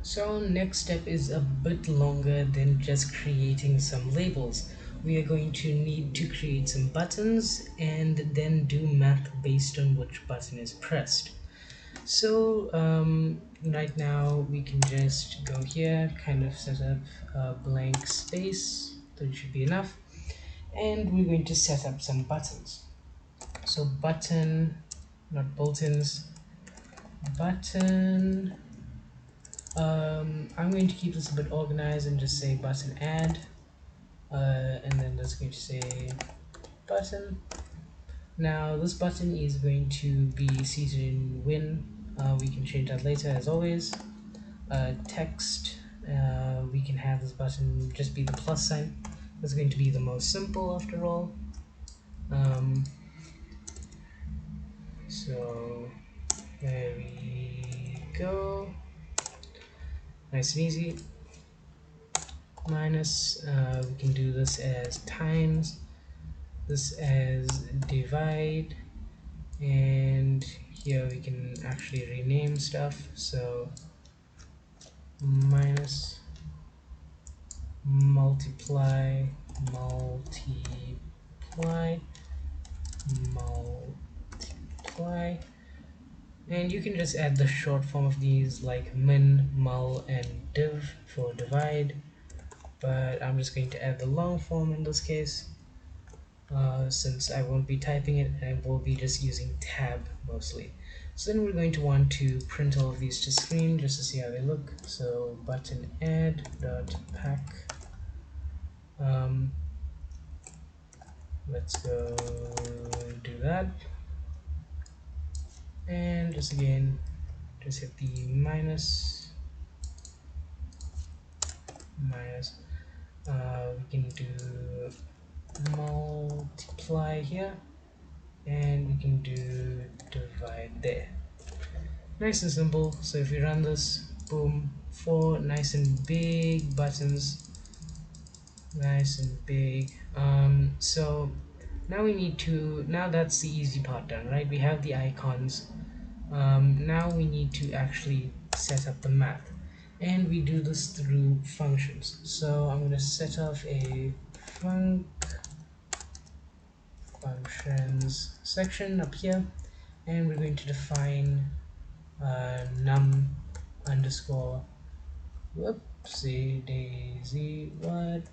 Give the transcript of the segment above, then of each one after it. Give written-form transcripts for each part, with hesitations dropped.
So next step is a bit longer than just creating some labels. We are going to need to create some buttons and then do math based on which button is pressed. So right now we can just go here, kind of set up a blank space, that should be enough, and we're going to set up some buttons. So button, not buttons, button. I'm going to keep this a bit organized and just say button add, and then that's going to say button. Now this button is going to be seated in win. We can change that later as always. Text, we can have this button just be the plus sign. That's going to be the most simple after all. Um, so there we go. Nice and easy. Minus, we can do this as times, this as divide, and here we can actually rename stuff. So minus, multiply, multiply, multiply, and you can just add the short form of these like min, mul, and div for divide, but I'm just going to add the long form in this case. Since I won't be typing it and I will be just using tab mostly. So then we're going to want to print all of these to screen just to see how they look. So button add dot pack. Let's go do that, and just again just hit the minus. We can do multiply here, and we can do divide there. Nice and simple. So if we run this, boom, 4 nice and big buttons, nice and big. So now we need to, now that's the easy part done, right? We have the icons. Now we need to actually set up the math, and we do this through functions. So I'm going to set off a functions section up here, and we're going to define num underscore, whoopsie daisy, what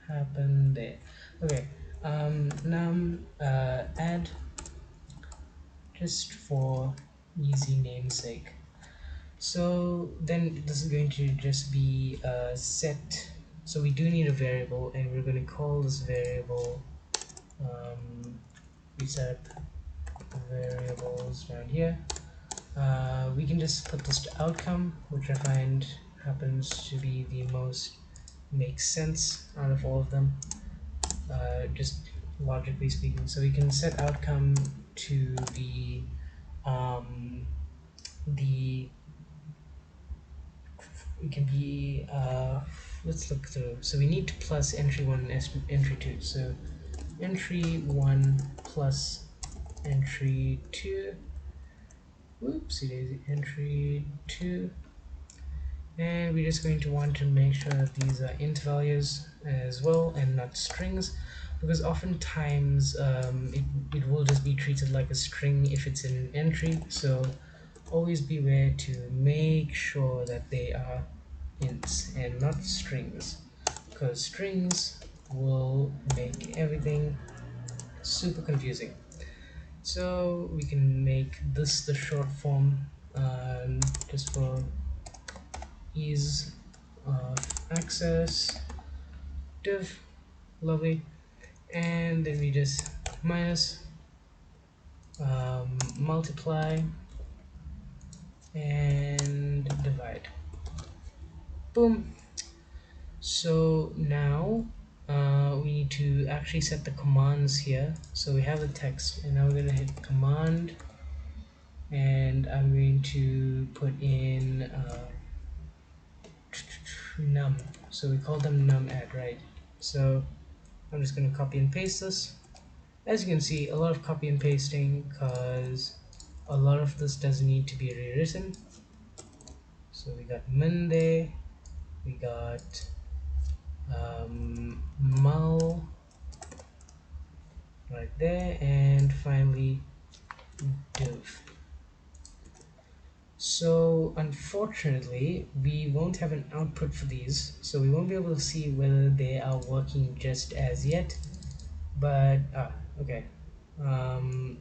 happened there? Okay, num add, just for easy namesake. So then this is going to just be a set. So we do need a variable, and we're going to call this variable, we set variables around here. We can just put this to outcome, which I find happens to be the most makes sense out of all of them, just logically speaking. So we can set outcome to be the it can be let's look through. So we need to plus entry 1 and entry 2. So entry 1 plus entry 2, whoopsie daisy, entry 2, and we're just going to want to make sure that these are int values as well and not strings, because oftentimes it will just be treated like a string if it's in an entry. So always beware to make sure that they are ints and not strings, because strings will make everything super confusing. So we can make this the short form, just for ease of access, div, lovely, and then we just minus, multiply, and divide, boom. So now we need to actually set the commands here. So we have the text, and now we're going to hit command, and I'm going to put in num. So we call them num add, right? So I'm just going to copy and paste this. As you can see, a lot of copy and pasting, because a lot of this does need to be rewritten. So we got Monday, we got Mal right there, and finally Div. So unfortunately, we won't have an output for these, so we won't be able to see whether they are working just as yet. But okay. Um,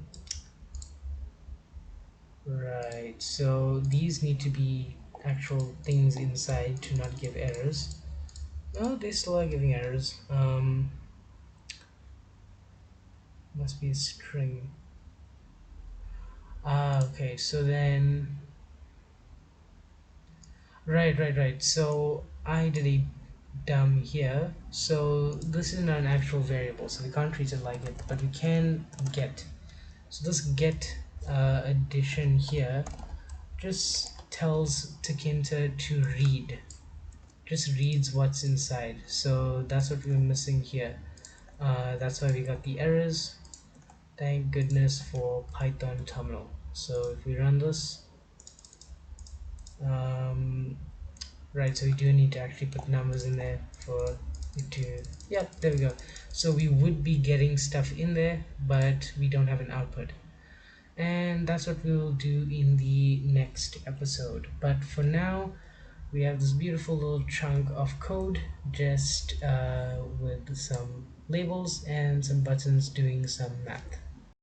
right. So these need to be actual things inside to not give errors. No, they still are giving errors. Must be a string. Okay. So then, right. So I did a dumb here. So this isn't an actual variable, so we can't treat it like it, but we can get. So this get addition here just tells Tkinter to read. Just reads what's inside. So that's what we're missing here. That's why we got the errors. Thank goodness for Python terminal. So if we run this, um, right, so we do need to actually put numbers in there for it to, yeah, there we go. So we would be getting stuff in there, but we don't have an output. And that's what we'll do in the next episode. But for now, we have this beautiful little chunk of code just with some labels and some buttons doing some math.